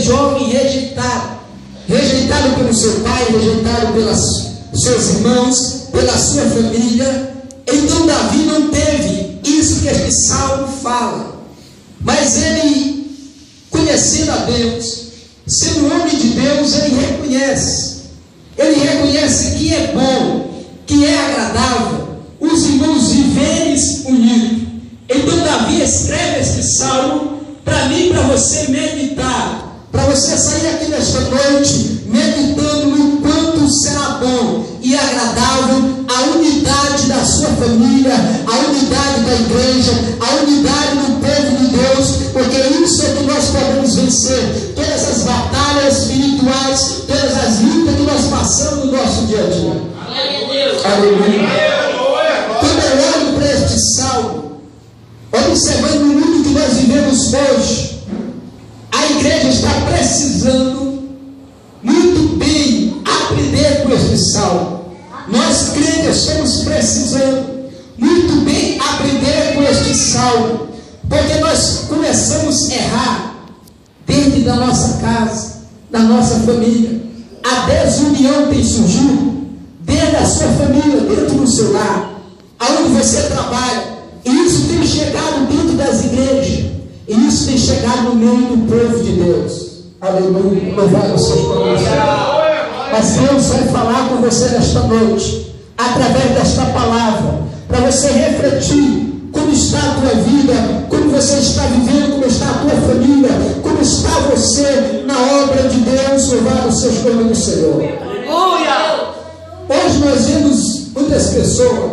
jovem rejeitado pelo seu pai, rejeitado pelos seus irmãos, pela sua família. Então Davi não teve isso que este salmo fala, mas ele, conhecendo a Deus, sendo homem de Deus, ele reconhece que é bom, que é agradável os irmãos viverem unidos. Então Davi escreve este salmo para mim e para você meditar, para você sair aqui nesta noite meditando no quanto será bom e agradável a unidade da sua família, a unidade da igreja, a unidade do povo de Deus, porque isso é que nós podemos vencer todas as batalhas espirituais, todas as lutas que nós passamos no nosso dia a dia. Aleluia. Quando eu olho para este salmo, observando o mundo que nós vivemos hoje, a igreja está precisando muito bem aprender com este salmo. Nós crentes estamos precisando muito bem aprender com este salmo, porque nós começamos a errar dentro da nossa casa, da nossa família. A desunião tem surgido dentro da sua família, dentro do seu lar, aonde você trabalha, e isso tem chegado dentro das igrejas, e isso tem chegado no meio do povo de Deus. Aleluia, louvado seja o nome do Senhor. Mas Deus vai falar com você nesta noite, através desta palavra, para você refletir como está a tua vida, como você está vivendo, como está a tua família, como está você na obra de Deus. Louvado seja o nome do Senhor. Hoje nós vemos muitas pessoas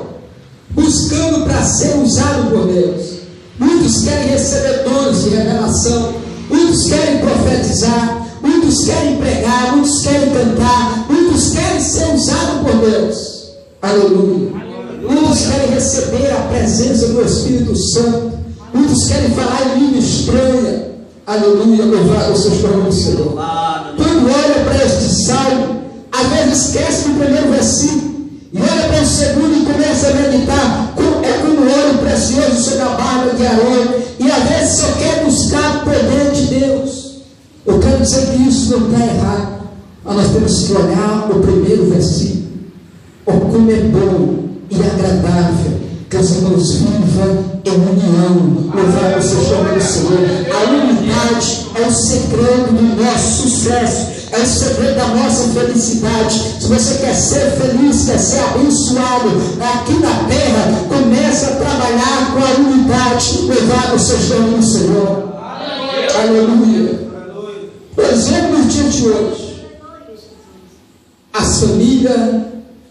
buscando para ser usado por Deus. Muitos querem receber dons de revelação, muitos querem profetizar, muitos querem pregar, muitos querem cantar, muitos querem ser usados por Deus. Aleluia. Muitos querem receber a presença do Espírito Santo, muitos querem falar em língua estranha. Aleluia, louvado seja o nome do Senhor. Quando olha para este salmo, às vezes esquece do primeiro versículo e olha para o segundo e começa a meditar. É como o óleo precioso sobre a barba de Arão, e às vezes só quer buscar o poder de Deus. Eu quero dizer que isso não está errado, mas nós temos que olhar o primeiro versículo. Como é bom e agradável que os irmãos vivam em união. Louvado seja o nome do Senhor. A unidade é o segredo do nosso sucesso, é o segredo da nossa felicidade. Se você quer ser feliz, quer ser abençoado aqui na terra, comece a trabalhar com a unidade. Louvado seja o nome do Senhor. Aleluia. Por exemplo, no dia de hoje, as famílias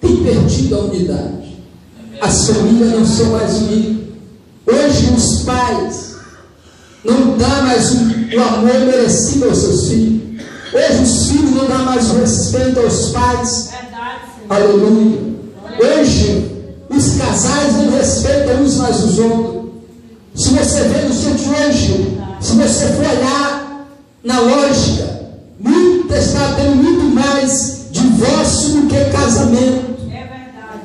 têm perdido a unidade. As famílias não são mais unidas. Hoje os pais não dão mais o amor merecido aos seus filhos. Hoje os filhos não dão mais o respeito aos pais. Aleluia. Hoje os casais não respeitam uns mais os outros. Se você vê no dia de hoje, se você for olhar na lógica, está tendo muito mais divórcio do que casamento.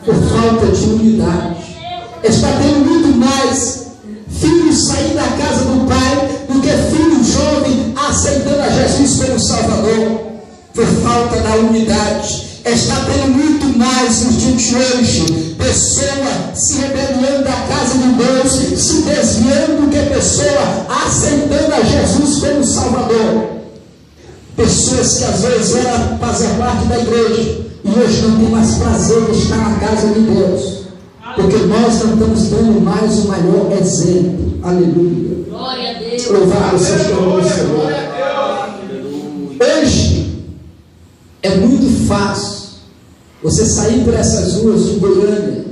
Por falta de unidade. Está tendo muito mais filhos saindo da casa do pai do que filho jovem aceitando a Jesus como Salvador. Por falta da unidade. Está tendo muito mais nos dias de hoje pessoa se rebelando da casa de Deus, se desviando do que pessoa aceitando a Jesus como Salvador. Pessoas que às vezes eram fazer parte da igreja e hoje não tem mais prazer de estar na casa de Deus, porque nós não estamos dando mais o maior exemplo. Aleluia. Glória a Deus. Louvado seja o nome do Senhor. Hoje é muito fácil você sair por essas ruas de Goiânia,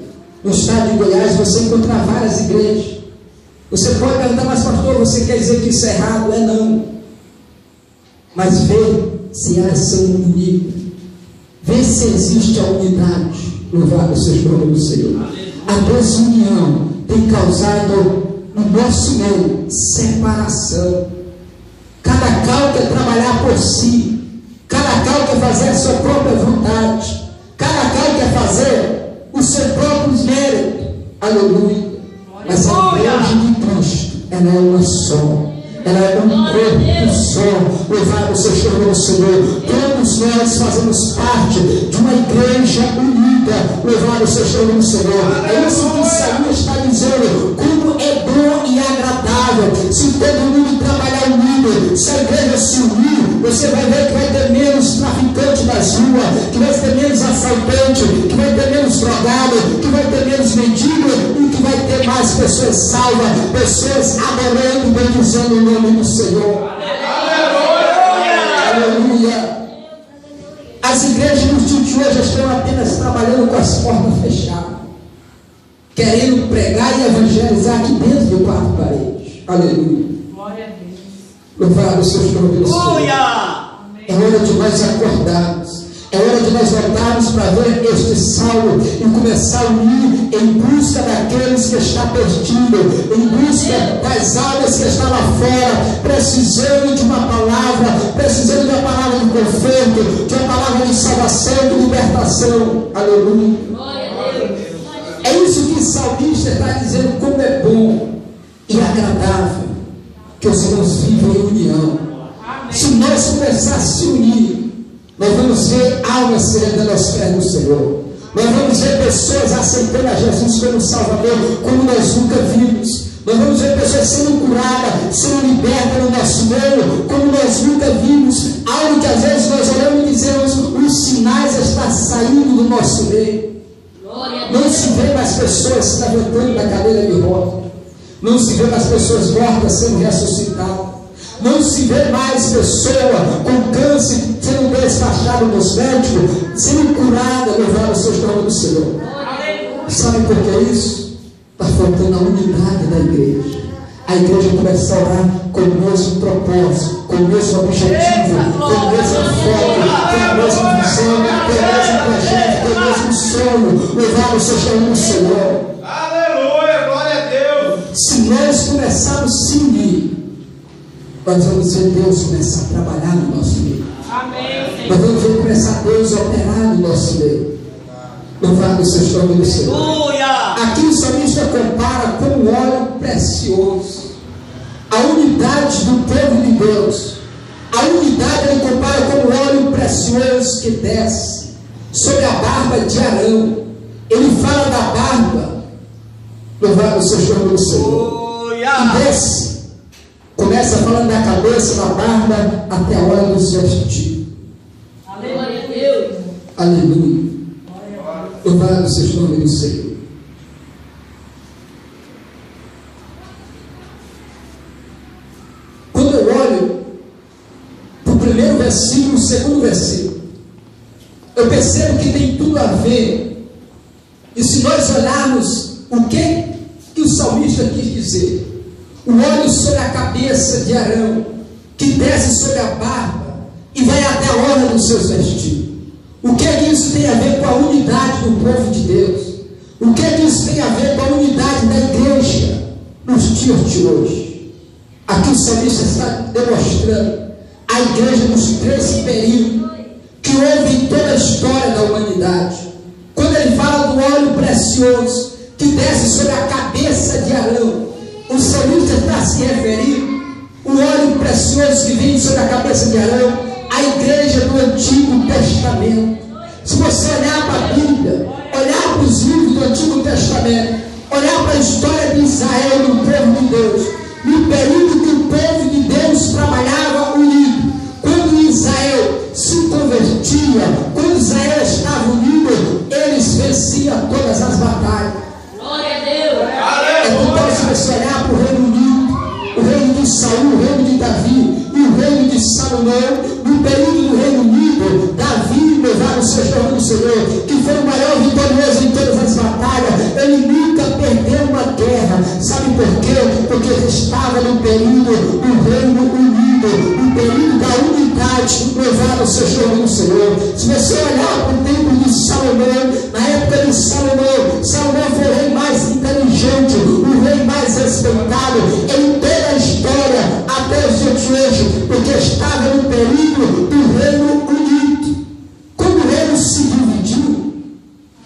no estado de Goiás, você encontrar várias igrejas. Você pode perguntar, mas pastor, você quer dizer que isso é errado? É não. Mas vê se elas são unidas. Vê se existe a unidade. Louvado seja o nome do Senhor. A desunião tem causado no nosso meio separação. Cada qual quer trabalhar por si. Cada qual quer fazer a sua própria vontade. Cada qual quer fazer o seu próprio mérito. Aleluia. Mas a igreja de Cristo, ela é uma só. ela é um corpo só. Louvado seja o Senhor. Todos nós fazemos parte de uma igreja unida. Louvado seja o Senhor. É isso que o Senhor está dizendo. Como é bom e agradável se todo mundo trabalhar unido, se a igreja se unir. Você vai ver que vai ter menos traficante nas ruas, que vai ter menos assaltante, que vai ter menos drogado, que vai ter menos mendigo e que vai ter mais pessoas salvas, pessoas adorando e bendizendo o nome do Senhor. Aleluia! As igrejas no dia de hoje estão apenas trabalhando com as portas fechadas, querendo pregar e evangelizar aqui dentro de quatro paredes. Aleluia! Louvado seja o nome do Senhor. É hora de nós acordarmos. É hora de nós voltarmos para ver este Saulo e começar a unir em busca daqueles que estão perdidos, em busca das almas que estão lá fora, precisando de uma palavra, precisando de uma palavra de conforto, de uma palavra de salvação, de libertação. Aleluia. É isso que o salmista está dizendo, como é bom e agradável que os irmãos vivam em união. Se nós começarmos a se unir, nós vamos ver almas se rendendo aos pés do Senhor. Nós vamos ver pessoas aceitando a Jesus como Salvador, como nós nunca vimos. Nós vamos ver pessoas sendo curadas, sendo libertas no nosso meio, como nós nunca vimos. Algo que às vezes nós olhamos e dizemos, os sinais estão saindo do nosso meio. Não se vê mais pessoas se levantando da cadeira de roda. Não se vê mais pessoas mortas sendo ressuscitadas. Não se vê mais pessoa com câncer sendo despachado nos médicos, sendo curada, louvado seja o nome do Senhor. Sabe por que é isso? Está faltando a unidade da igreja. A igreja começa a orar com o mesmo propósito, com o mesmo objetivo, com o mesmo foco, com a mesma visão, com o mesmo projeto, com o mesmo sonho. Louvado seja o nome do Senhor. Aleluia, glória a Deus. Se nós começarmos a se unir, nós vamos ver Deus começar a trabalhar no nosso meio. Amém. Nós vamos ver começar Deus a operar no nosso meio. Louvado seja o nome do Senhor. Aqui o salmista compara com um óleo precioso. A unidade do povo de Deus. A unidade ele compara com um óleo precioso que desce sobre a barba de Arão. Ele fala da barba. Louvado seja o nome do Senhor. E desce. Começa falando da cabeça, da barba, até a hora dos vestidos. Aleluia, Deus. Aleluia. Louvado seja o nome do Senhor. Quando eu olho para o primeiro versículo, o segundo versículo, eu percebo que tem tudo a ver. E se nós olharmos o que o salmista quis dizer, o óleo sobre a cabeça de Arão, que desce sobre a barba e vai até a hora dos seus vestidos. O que isso tem a ver com a unidade do povo de Deus? O que isso tem a ver com a unidade da igreja nos dias de hoje? Aqui o salmista está demonstrando a igreja nos três períodos que houve em toda a história da humanidade. Quando ele fala do óleo precioso que desce sobre a cabeça de Arão, o salmista está se referindo o óleo precioso que vem sobre a cabeça de Arão, a igreja do Antigo Testamento. Se você olhar para a Bíblia, olhar para os livros do Antigo Testamento, olhar para a história de Israel, do povo de Deus, no período que o povo de Deus trabalhava unido, quando Israel se convertia, quando Israel estava unido, eles venciam todas as batalhas. Glória a Deus. Então, se você olhar para o reino unido, o reino de Saul, o reino de Davi e o reino de Salomão, no período do reino unido, Davi, louvado seja o nome do Senhor, que foi o maior vitorioso em todas as batalhas, ele nunca perdeu uma guerra. Sabe por quê? Porque ele estava no período do reino unido, no período da unidade. Louvado seja o nome do Senhor. Se você olhar para o tempo de Salomão, na época de Salomão, Salomão foi o rei mais inteligente, o rei mais respeitado em toda a história até os dias de hoje, porque estava no período do reino unido. Quando o reino se dividiu,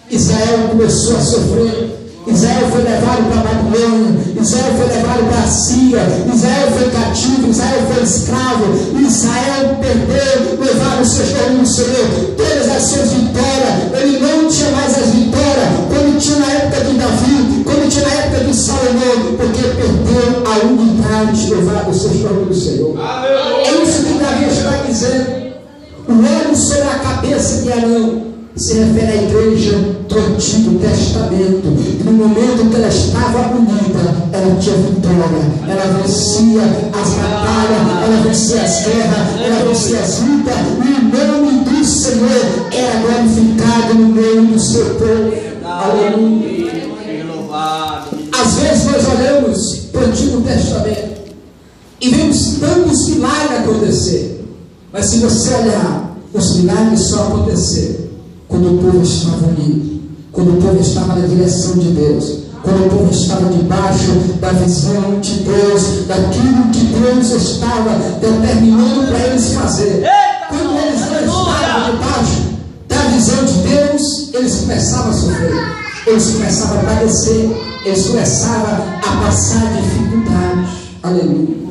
Israel começou a sofrer. Israel foi levado para a Babilônia, Israel foi levado para a Síria, Israel foi cativo, Israel foi escravo, Israel perdeu, levaram os seus domínios no Senhor, todas as suas vitórias. Ele não tinha mais as vitórias quando tinha na época de Davi, quando tinha na época de Salomão, porque perdeu a unidade, louvado o seu nome do Senhor. É isso que Davi está dizendo. O óleo sobre a cabeça de Arão se refere à igreja do Antigo Testamento. E no momento que ela estava unida, ela tinha vitória, ela vencia as batalhas, ela vencia as guerras, ela vencia as lutas, e o nome do Senhor era glorificado no meio do seu povo. Aleluia. Às vezes nós olhamos para o Antigo Testamento e vemos tantos milagres acontecer. Mas se você olhar, os milagres só aconteceram quando o povo estava unido, quando o povo estava na direção de Deus, quando o povo estava debaixo da visão de Deus, daquilo que Deus estava determinando para eles fazer. Quando eles não estavam debaixo da visão de Deus, eles começavam a sofrer, eles começavam a padecer, eles começavam a passar dificuldades. Aleluia.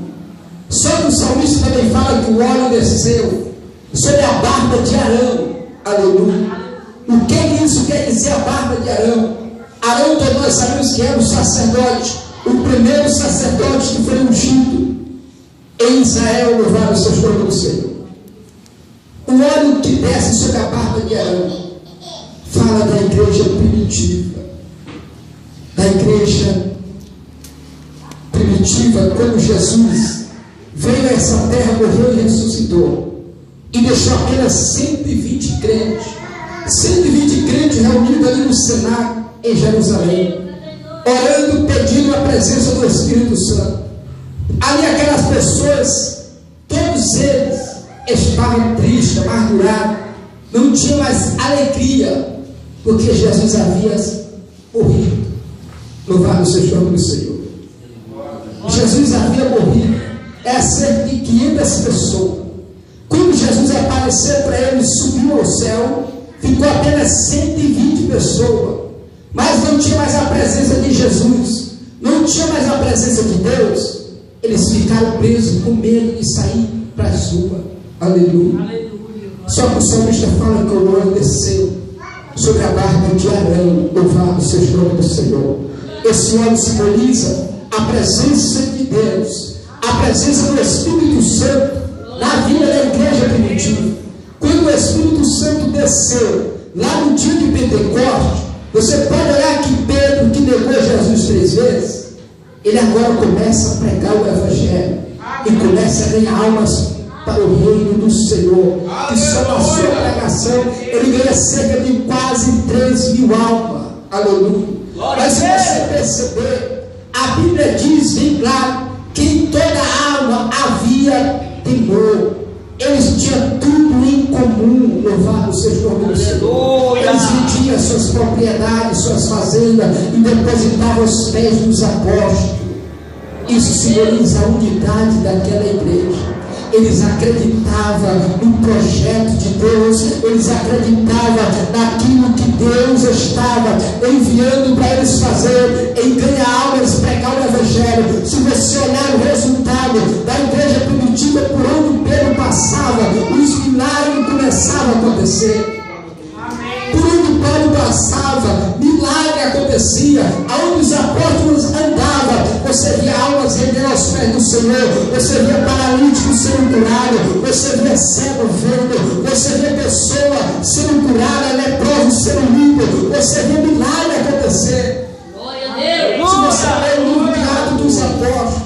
Só que o salmista também fala que o óleo desceu sobre a barba de Arão. Aleluia. O que isso quer dizer, a barba de Arão? Arão, todos nós sabemos que era o sacerdote, o primeiro sacerdote que foi ungido em Israel, louvado seja o nome do Senhor. O óleo que desce sobre a barba de Arão fala da igreja primitiva, da igreja primitiva, quando Jesus veio a essa terra, morreu e ressuscitou, e deixou apenas 120 crentes, 120 crentes reunidos ali no cenáculo em Jerusalém, orando, pedindo a presença do Espírito Santo. Ali aquelas pessoas, todos eles estavam tristes, amargurados, não tinham mais alegria, porque Jesus havia morrido. Louvado seja o nome do Senhor. Jesus havia morrido. É cerca de 500 pessoas. Quando Jesus apareceu para ele, subiu ao céu, ficou apenas 120 pessoas. Mas não tinha mais a presença de Jesus, não tinha mais a presença de Deus. Eles ficaram presos com medo de sair para as ruas. Aleluia. Só que o salmista fala que o óleo desceu sobre a barba de Arão. Louvado seja o nome do Senhor. Esse óleo simboliza a presença de Deus, a presença do Espírito Santo na vida da igreja primitiva. Quando o Espírito Santo desceu lá no dia de Pentecostes, você pode olhar que Pedro, que negou Jesus 3 vezes, ele agora começa a pregar o Evangelho e começa a ganhar almas para o reino do Senhor. E só na sua pregação ele ganha cerca de quase 3.000 almas. Aleluia. Mas se você perceber, a Bíblia diz bem claro que em toda alma havia temor. Eles tinham tudo em comum. Louvado seja o nome do Senhor. Eles vendiam suas propriedades, suas fazendas e depositavam aos pés dos apóstolos. Isso simboliza a unidade daquela igreja. Eles acreditavam no projeto de Deus, eles acreditavam naquilo que Deus estava enviando para eles fazer, em ganhar almas, pregar o Evangelho. Se você olhar o resultado da igreja primitiva, por onde Pedro passava, os milagres começavam a acontecer. Por onde Paulo passava, milagre acontecia. Aonde os apóstolos andavam, você via almas rendendo aos pés do Senhor, você via paralíticos sendo curados, você via cego vendo, você via pessoa sendo curada, leproso sendo limpo, você via milagre acontecer. Glória a Deus. Se você ler o livro de Atos dos Apóstolos,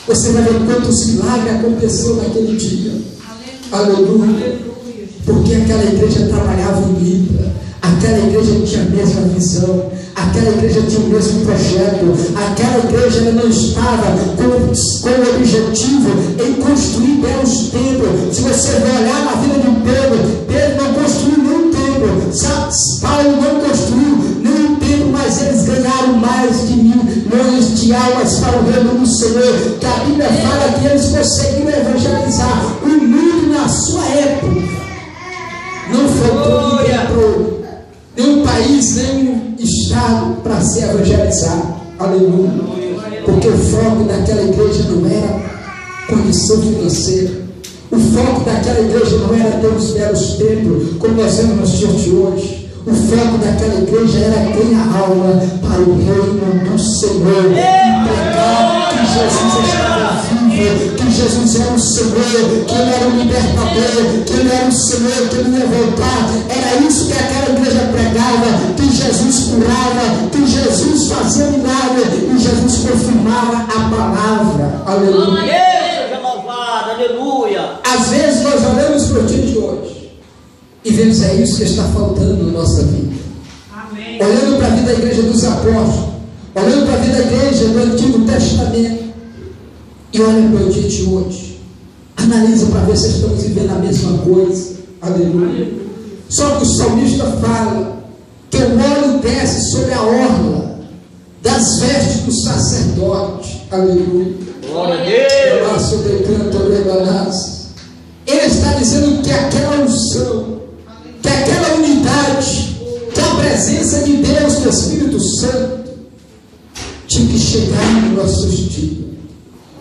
você vai ver quantos milagres aconteceu naquele dia. Aleluia. Porque aquela igreja trabalhava unida, aquela igreja tinha a mesma visão, aquela igreja tinha o mesmo projeto, aquela igreja ela não estava com o objetivo em construir belos templos. Se você vai olhar na vida de Pedro, Pedro não construiu nenhum templo, Paulo não construiu nenhum templo, mas eles ganharam mais de 1.000 milhões de almas para o reino do Senhor. Que a Bíblia fala que eles conseguiram evangelizar o mundo na sua época. Não faltou ninguém, nenhum país, nenhum estado para ser evangelizado. Aleluia. Porque o foco daquela igreja não era condição financeira. O foco daquela igreja não era ter os belos templos, como nós vemos nos dias de hoje. O foco daquela igreja era ganhar alma para o reino do Senhor. E pregar que Jesus estava vivo, que Jesus era o Senhor, que Ele era o libertador, que Ele era o Senhor, que Ele ia voltar. Era isso que aquela igreja pregava, que Jesus curava, que Jesus fazia milagre e Jesus confirmava a palavra. Aleluia. Aleluia. Às vezes nós olhamos para o dia de hoje e vemos é isso que está faltando na nossa vida. Amém. Olhando para a vida da igreja dos apóstolos, olhando para a vida da igreja do Antigo Testamento e olha para o dia de hoje, analisa para ver se estamos vivendo a mesma coisa. Aleluia. Só que o salmista fala que o óleo desce sobre a orla das vestes do sacerdote. Aleluia. Glória a Deus. Ele está dizendo que aquela unção, que aquela unidade, que a presença de Deus, do Espírito Santo, tinha que chegar nos nossos dias,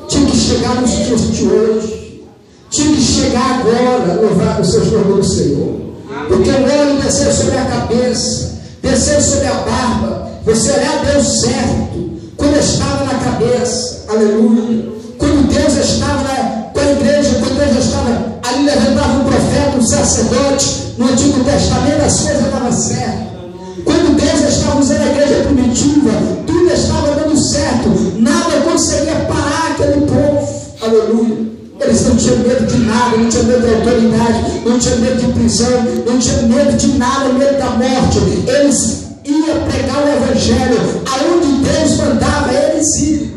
tinha que chegar nos dias de hoje, tinha que chegar agora. Louvado seja o nome do Senhor. Porque o óleo desceu sobre a cabeça, desceu sobre a barba. Você olhar Deus certo quando estava na cabeça. Aleluia. Quando Deus estava com a igreja, quando Deus estava ali, levantava um profeta, um sacerdote. No Antigo Testamento as coisas estavam certas. Quando Deus estava usando a igreja primitiva, tudo estava dando certo, nada conseguia parar aquele povo. Aleluia. Eles não tinham medo de nada, não tinham medo de autoridade, não tinham medo de prisão, não tinham medo de nada, medo da morte. Eles iam pregar o evangelho aonde Deus mandava eles ir.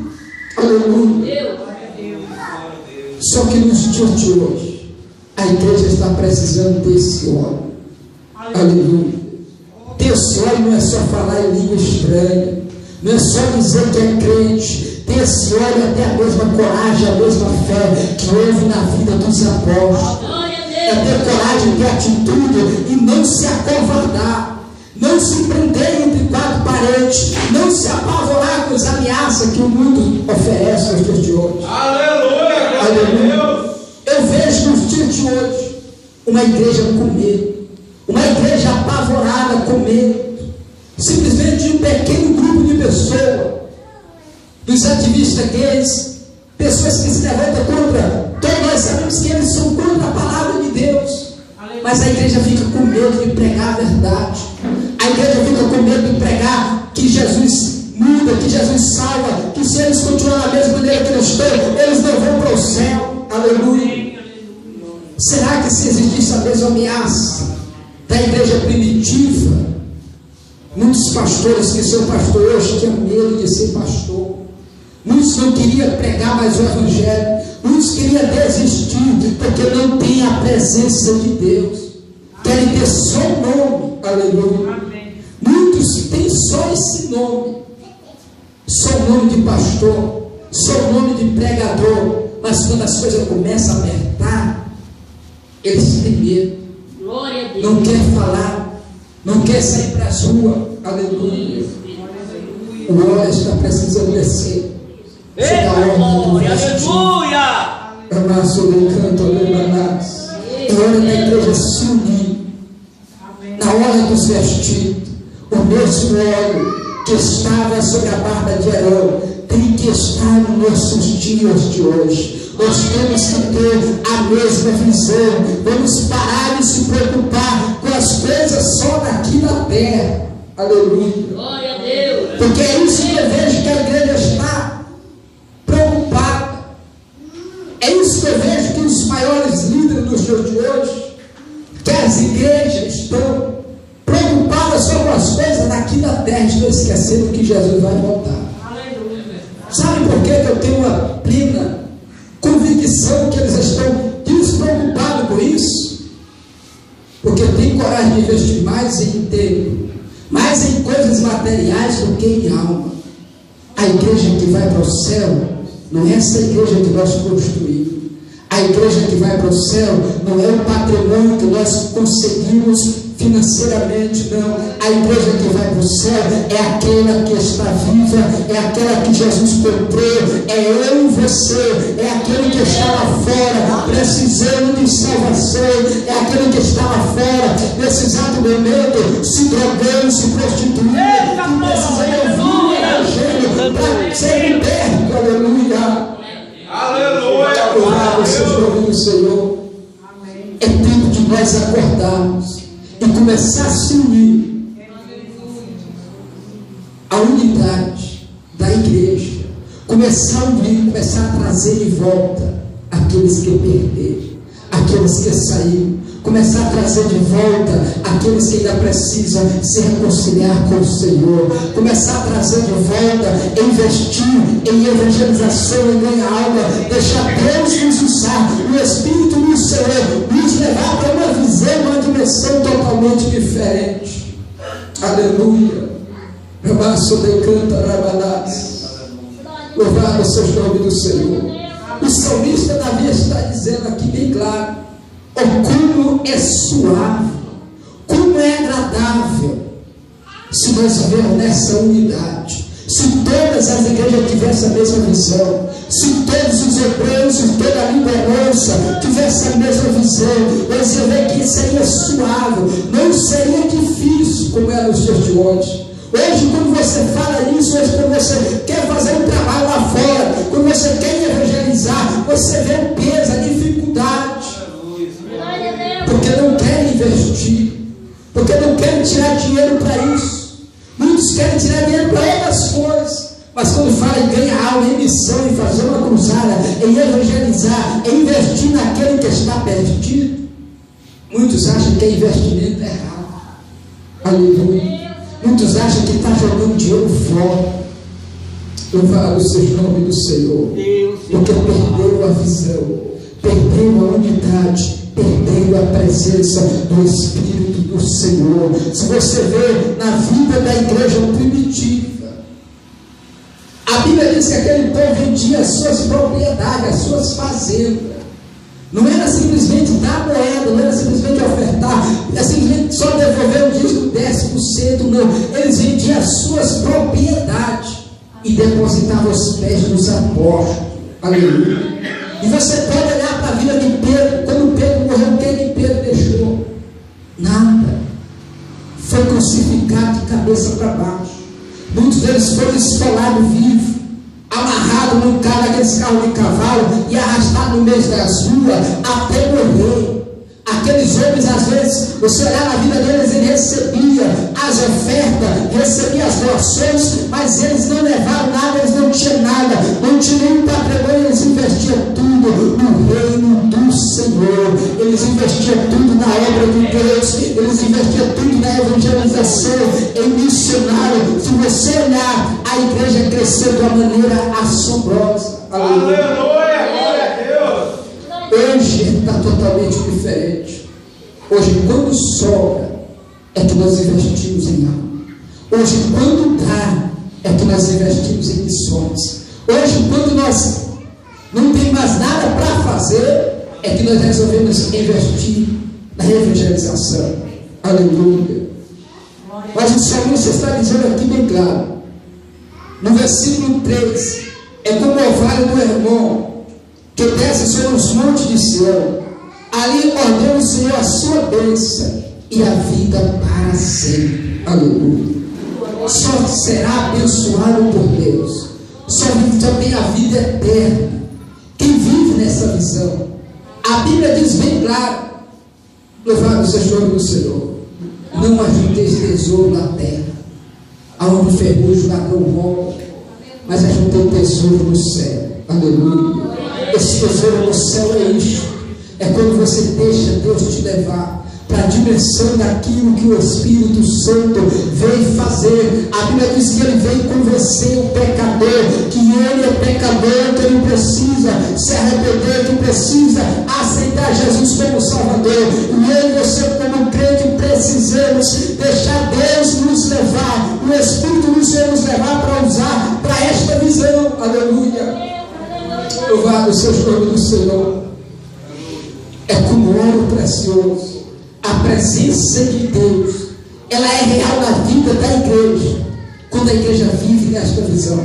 Aleluia. Só que nos dias de hoje a igreja está precisando desse óleo. Aleluia. Ter esse óleo não é só falar em língua estranha, não é só dizer que é crente. Ter esse óleo é ter a mesma coragem, a mesma fé que houve na vida dos apóstolos. É ter coragem, ter atitude e não se acovardar, não se prender entre quatro paredes, não se apavorar com as ameaças que o mundo oferece nos dias de hoje. Aleluia, Aleluia. Eu vejo nos dias de hoje uma igreja com medo, uma igreja apavorada com medo, simplesmente de um pequeno grupo de pessoas, dos ativistas gays, pessoas que se levantam contra, todos nós sabemos que eles são contra a palavra de Deus, mas a igreja fica com medo de pregar a verdade, a igreja fica com medo de pregar que Jesus muda, que Jesus salva, que se eles continuarem da mesma maneira que eles estão, eles não vão para o céu. Aleluia. Será que se existisse a mesma ameaça da igreja primitiva, muitos pastores que são pastores hoje tinham medo de ser pastor, muitos não queriam pregar mais o evangelho, muitos queriam desistir porque não tem a presença de Deus, querem ter só o nome. Aleluia. Muitos têm só esse nome, só o nome de pastor, só o nome de pregador, mas quando as coisas começam a apertar, eles têm medo, não quer falar, não quer sair para as ruas. Aleluia. O óleo está precisando descer. Aleluia. É hora da igreja se unir, na hora dos vestidos. O mesmo óleo que estava sobre a barba de Arão tem que estar nos nossos dias de hoje. Nós temos que ter a mesma visão. Vamos parar de se preocupar com as coisas só daqui na terra. Aleluia. Glória a Deus. Porque é isso que eu vejo que a igreja está preocupada. É isso que eu vejo que os maiores líderes dos dias de hoje, que as igrejas estão preocupadas só com as coisas daqui da terra, estão esquecendo que Jesus vai voltar. Aleluia. Sabe por que eu tenho uma plena convicção que eles estão despreocupados com isso? Porque tem coragem de investir mais em tempo, mais em coisas materiais do que em alma. A igreja que vai para o céu não é essa igreja que nós construímos. A igreja que vai para o céu não é o patrimônio que nós conseguimos financeiramente, não. A igreja que vai para o céu é aquela que está viva, é aquela que Jesus comprou, é eu e você, é aquele que está lá fora precisando de salvação, é aquele que está lá fora nesse exato momento se drogando, se prostituindo, que precisa ouvir o evangelho para ser liberto. Aleluia. Aleluia. Louvado seja o nome do Senhor. É tempo de nós acordarmos e começar a se unir. A unidade da igreja, começar a unir, começar a trazer de volta aqueles que perderam, aqueles que saíram, começar a trazer de volta aqueles que ainda precisam se reconciliar com o Senhor, começar a trazer de volta, investir em evangelização, em ganhar alma, deixar Deus nos usar, o Espírito do Senhor nos levar para uma visão, uma dimensão totalmente diferente. Aleluia. Ramaço de canta rabanás. Louvado seja o nome do Senhor. O salmista Davi está dizendo aqui bem claro: como é suave, como é agradável, se nós vivermos nessa unidade, se todas as igrejas tivessem a mesma visão, se todos os hebreus e toda a liderança tivessem a mesma visão, você vê que seria suave, não seria difícil como é nos dias de hoje. Hoje, quando você fala isso, hoje, quando você quer fazer um trabalho lá fora, quando você quer evangelizar, você vê o peso, a dificuldade, porque não querem investir, porque não querem tirar dinheiro para isso. Muitos querem tirar dinheiro para outras coisas, mas quando fala em ganhar alma, em missão, em fazer uma cruzada, em evangelizar, em investir naquele que está perdido, muitos acham que é investimento errado. Aleluia. Muitos acham que está jogando dinheiro fora. Louvado seja o nome do Senhor, porque perdeu a visão, perdeu a unidade, perdeu a presença do Espírito do Senhor. Se você vê na vida da igreja primitiva, a Bíblia diz que aquele povo vendia as suas propriedades, as suas fazendas. Não era simplesmente dar moeda, não era simplesmente ofertar, era simplesmente só devolver o dízimo 10%, não. Eles vendiam as suas propriedades e depositavam os pés dos apóstolos. Aleluia. E você pode olhar para a vida de Pedro. Quando Pedro morreu, o que Pedro deixou? Nada. Foi crucificado de cabeça para baixo. Muitos deles foram esfolados vivos, amarrado num carro, aqueles carros de cavalo, e arrastado no meio das ruas até morrer. Aqueles homens, às vezes, você olhar na vida deles, eles recebiam as ofertas, recebiam as doações, mas eles não levavam nada, eles não tinham nada, não tinham nenhum patrimônio, eles investiam tudo no reino do Senhor, eles investiam tudo na obra de Deus, eles investiam tudo na evangelização, em missionário. Se você olhar, a igreja cresceu de uma maneira assombrosa. Aleluia, glória a Deus. Hoje está totalmente diferente. Hoje, quando sobra, é que nós investimos em alma. Hoje, quando dá, é que nós investimos em missões. Hoje, quando nós não tem mais nada para fazer, é que nós resolvemos investir na evangelização. Aleluia. Mas o salmista está dizendo aqui bem claro, no versículo 3, é como o vale do Hermon, que desce sobre os montes de Sião. Ali ordena o Senhor a sua bênção e a vida para sempre. Aleluia. Só será abençoado por Deus, só tem a vida eterna quem vive nessa visão. A Bíblia diz bem claro: louvado seja o nome do Senhor, não ajunteis tesouro na terra, aonde o ferrugem o ladrão rouba, mas ajuntei tesouro no céu. Aleluia. Esse tesouro no céu é isso. É quando você deixa Deus te levar para a dimensão daquilo que o Espírito Santo veio fazer. A Bíblia diz que ele veio convencer o pecador, que ele é pecador, que ele precisa se arrepender, que precisa aceitar Jesus como Salvador. E eu e você, como crente, precisamos deixar Deus nos levar, o Espírito do Senhor nos levar para usar para esta visão. Aleluia. Louvado seja o nome do Senhor. É como ouro precioso. A presença de Deus, ela é real na vida da igreja, quando a igreja vive nesta visão.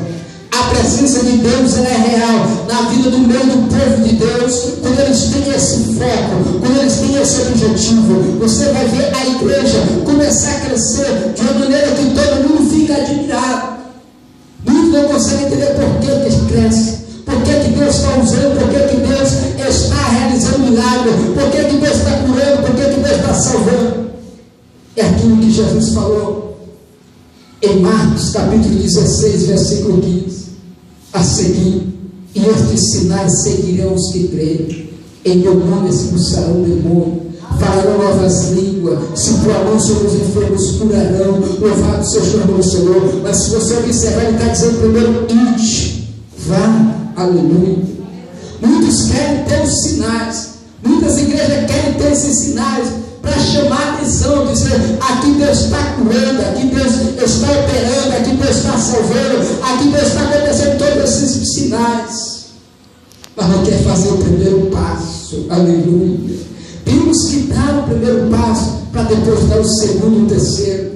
A presença de Deus, ela é real na vida do meio do povo de Deus, quando eles têm esse foco, quando eles têm esse objetivo. Você vai ver a igreja começar a crescer de uma maneira que todo mundo fica admirado. Muitos não conseguem entender por que cresce, por que Deus está usando, por que Deus está realizando milagre, por que Deus está curando, por que Deus está salvando. É aquilo que Jesus falou em Marcos capítulo 16, versículo 15, a seguir: e estes sinais seguirão os que creem, em meu nome expulsarão o demônio, falarão novas línguas, se provarão sobre os enfermos, curarão, louvado seja o nome do Senhor. Mas se você observar, ele está dizendo primeiro: ide, vá, aleluia. Muitos querem ter os sinais, muitas igrejas querem ter esses sinais para chamar a atenção, dizer: aqui Deus está curando, aqui Deus está operando, aqui Deus está salvando, aqui Deus está acontecendo todos esses sinais, mas não quer fazer o primeiro passo, aleluia. Temos que dar o primeiro passo para depois dar o segundo e o terceiro.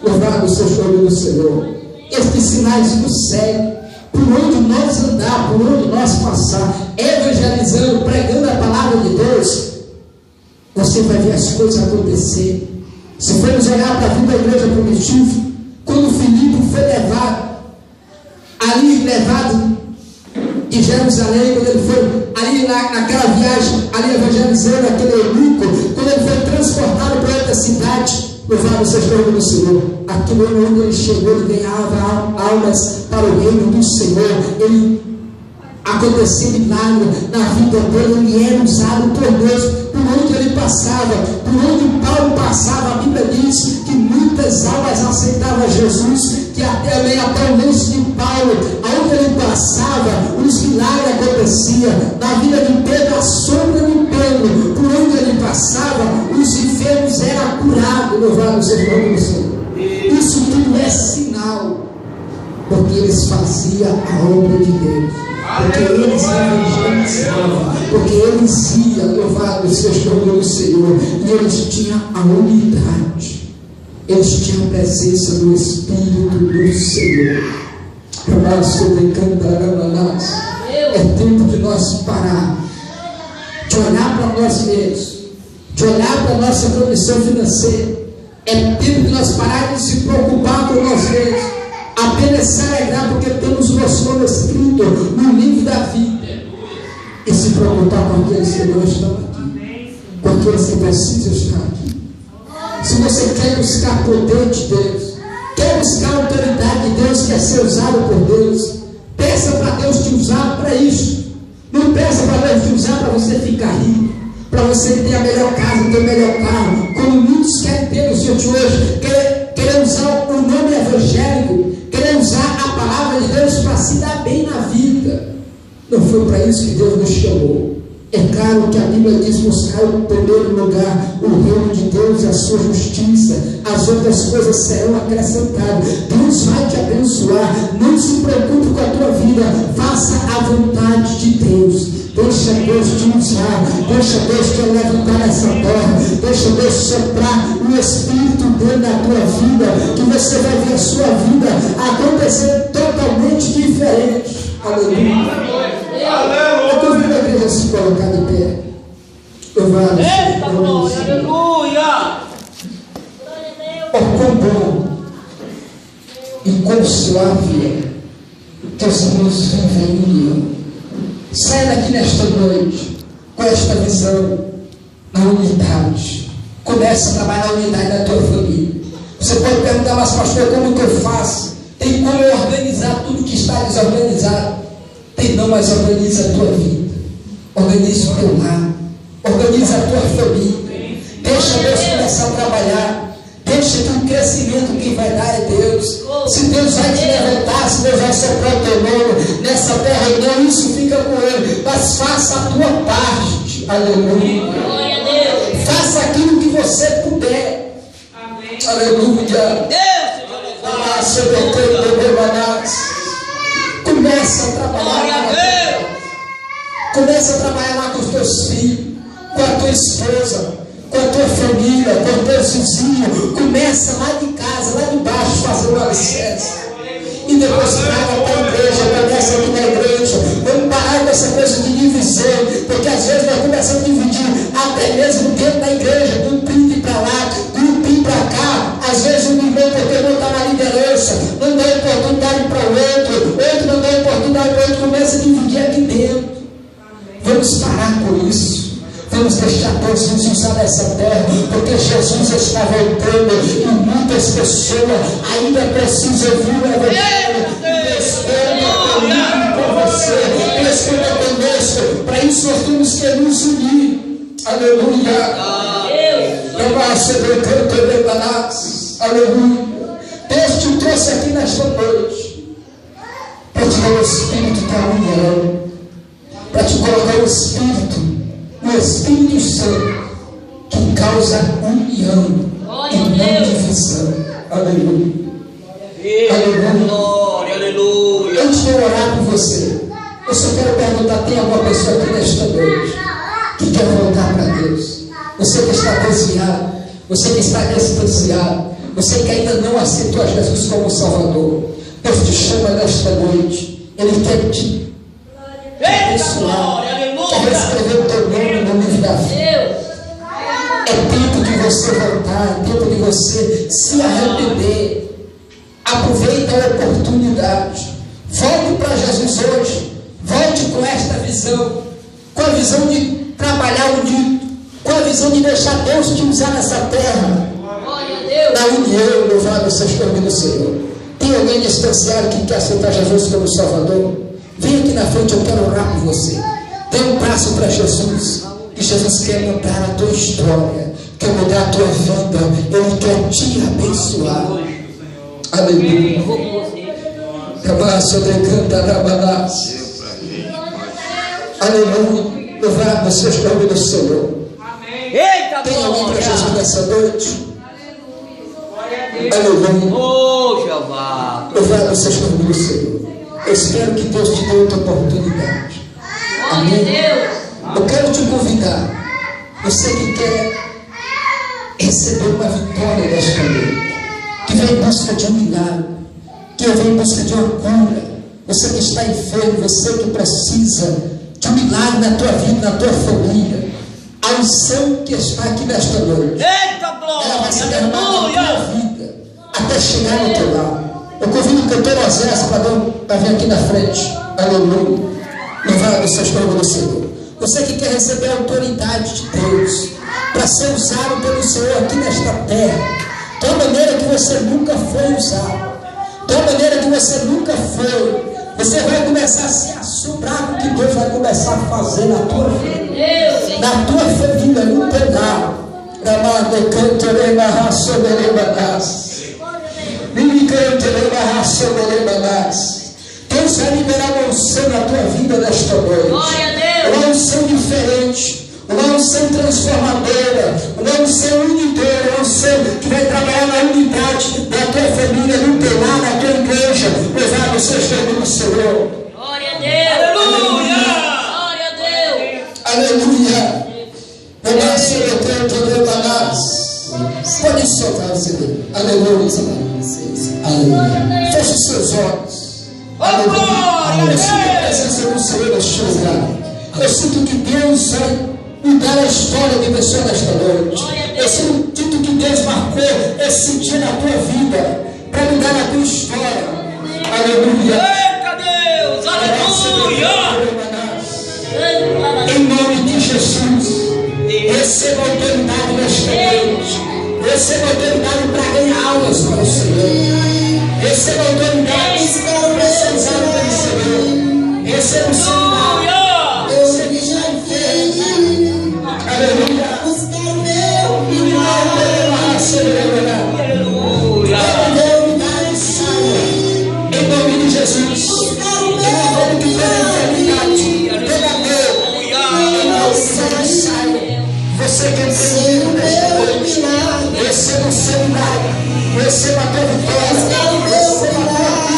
Louvado seja o nome do Senhor. Estes sinais nos seguem por onde nós andar, por onde nós passar, evangelizando, pregando a palavra de Deus. Você vai ver as coisas acontecer. Se formos olhar para a vida da igreja primitiva, quando Filipe foi levado de Jerusalém, quando ele foi ali naquela viagem, ali evangelizando aquele eunuco, quando ele foi transportado para outra cidade, louvado seja o nome do Senhor. Aquilo onde ele chegou, ele ganhava almas para o reino do Senhor. Ele acontecia milagre na vida dele, ele era usado por Deus. Por onde ele passava, por onde Paulo passava, a Bíblia diz que muitas almas aceitavam Jesus, que até o lenço de Paulo, aonde ele passava, os milagres aconteciam. Na vida de Pedro, a sombra de Pedro, por onde ele passava, os enfermos eram curados. Louvado seja o nome do Senhor. Isso tudo é sinal, porque eles faziam a obra de Deus, porque eles evangelizavam, porque eles iam, louvado seja o nome do Senhor, e eles tinham a unidade, eles tinham a presença do Espírito do Senhor. É tempo de nós parar, de olhar para nós mesmos, de olhar para a nossa condição financeira. É tempo de nós pararmos de se preocupar com nós mesmos, apenas se alegrar porque temos o nosso nome escrito no livro da vida, e se preocupar com aqueles que não estão aqui, com aqueles que precisam estar aqui. Se você quer buscar poder de Deus, quer buscar a autoridade de Deus, quer ser usado por Deus, peça para Deus te usar para isso. Não peça para Deus te usar para você ficar rico, para você ter a melhor casa, ter o melhor carro, como muitos querem ter no dia de hoje, querer usar o nome evangélico, querer usar a palavra de Deus para se dar bem na vida. Não foi para isso que Deus nos chamou. É claro que a Bíblia diz: buscar em primeiro lugar o reino de Deus e a sua justiça, as outras coisas serão acrescentadas. Deus vai te abençoar. Não se preocupe com a tua vida, faça a vontade de Deus. Deixa Deus te usar, deixa Deus te levantar nessa terra, deixa Deus soprar o Espírito dentro da tua vida, que você vai ver a sua vida acontecer totalmente diferente. Aleluia. Eu convido a igreja a se colocar de pé. Louvado seja o nome do Senhor. Aleluia. Oh, quão bom e quão suave é que os irmãos vivem em união. Saia daqui nesta noite com esta visão na unidade. Comece a trabalhar na unidade da tua família. Você pode perguntar: mas pastor, como que eu faço? Tem como eu organizar tudo que está desorganizado? Tem não, mas organiza a tua vida, organiza o teu lar, organiza a tua família. Deixa Deus começar a trabalhar. Deixa que o crescimento que vai dar é Deus. Se Deus vai te levantar, se Deus vai soprar o teu nome nessa terra, não, isso fica com Ele. Mas faça a tua parte. Aleluia. Faça aquilo que você puder. Amém. Aleluia. Começa a trabalhar. Começa a trabalhar lá com os teus filhos, com a tua esposa, com com a tua família, com o teu vizinho. Começa lá de casa, lá de baixo, fazer o alicerce. E depois vai para a igreja, começa aqui na igreja. Vamos parar com essa coisa de divisão, porque às vezes nós começamos a dividir até mesmo dentro da igreja, de um PIB para lá, de um PIB para cá. Às vezes um irmão, porque não está na liderança, não dá oportunidade para o outro não dá oportunidade para o outro, começa a dividir aqui dentro. Vamos parar com isso. Vamos deixar todos usar dessa terra, porque Jesus está voltando e muitas pessoas ainda precisam ouvir o Evangelho. Responda com você, responda conosco. Para isso nós temos que nos unir. Aleluia. Aleluia. Deus te trouxe aqui nesta noite para te dar o Espírito da união, para te colocar o Espírito Santo que causa união e não divisão. Aleluia. Glória, aleluia. Antes de eu orar por você, eu só quero perguntar: tem alguma pessoa aqui nesta noite que quer voltar para Deus? Você que está desviado, você que está distanciado, você que ainda não aceitou a Jesus como Salvador, Deus te chama nesta noite. Ele quer te abençoar, quer escrever o teu nome no livro da vida. É tempo de você voltar, é tempo de você se arrepender. Aproveita a oportunidade. Volte para Jesus hoje. Volte com esta visão, com a visão de trabalhar unido, com a visão de deixar Deus te usar nessa terra. Na união, louvado seja o nome do Senhor. Tem alguém distanciado que quer aceitar Jesus como Salvador? Vem aqui na frente, eu quero orar por você. Dê um passo para Jesus. Que Jesus quer mudar a tua história, quer mudar a tua vida. Ele quer te abençoar. Aleluia. Aleluia. Louvado seja o nome do Senhor. Tem alguém para Jesus nessa noite? Aleluia. Louvado seja o nome do Senhor. Eu espero que Deus te dê outra oportunidade. Amém. Eu quero te convidar, você que quer receber uma vitória desta noite, que vem em busca de um milagre, que vem em busca de uma cura, você que está enfermo, você que precisa de um milagre na tua vida, na tua família, a unção que está aqui nesta noite, ela vai se derramar na tua vida, até chegar no teu lar. Eu convido o cantor Osés para vir aqui na frente. Aleluia. Louvado seja o nome do Senhor. Você que quer receber a autoridade de Deus para ser usado pelo Senhor aqui nesta terra, de uma maneira que você nunca foi usado, de uma maneira que você nunca foi, você vai começar a se assombrar com o que Deus vai começar a fazer na tua vida, na tua família, no teu lar. Deus vai liberar uma unção na tua vida nesta noite. Uma unção diferente, uma unção transformadora, uma unção unidora, uma unção que vai trabalhar na unidade da tua família, no teu lar, na tua igreja. Louvado seja o nome do Senhor. Glória a Deus. Aleluia. Glória a Deus. Aleluia. Pode soltar o CD. Aleluia. Aleluia. Feche os seus olhos. Aleluia. Eu sinto a presença do Senhor neste lugar. Eu sinto que Deus vai mudar a história de pessoa nesta noite. Eu sinto que Deus marcou esse dia na tua vida para mudar a tua história. Aleluia. Eita Deus. Aleluia. Em nome de Jesus, receba autoridade nesta noite. Receba autoridade para ganhar almas para o Senhor. Receba autoridade para ser usado pelo Senhor. Receba o Senhor. Aleluia. Buscar o meu em nome de Jesus. Eu que você que tem nesta noite, receba o seu milagre, receba a tua vitória, receba a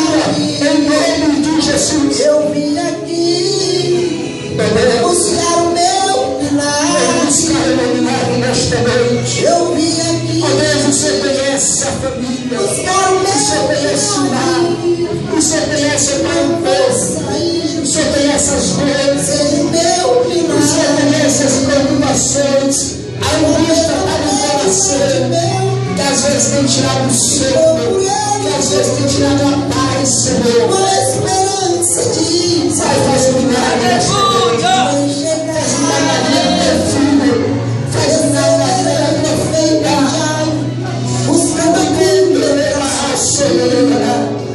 tua vida, em nome de Jesus. Eu vim aqui buscar o meu milagre. Buscar o meu milagre nesta nesta noite. Eu vim aqui. Ó Deus, o Senhor conhece a família. O Senhor conhece o lar. O Senhor conhece o povo. O Senhor conhece as dores. O Senhor conhece as preocupações. A angústia está no coração. Que às vezes tem tirado o sono.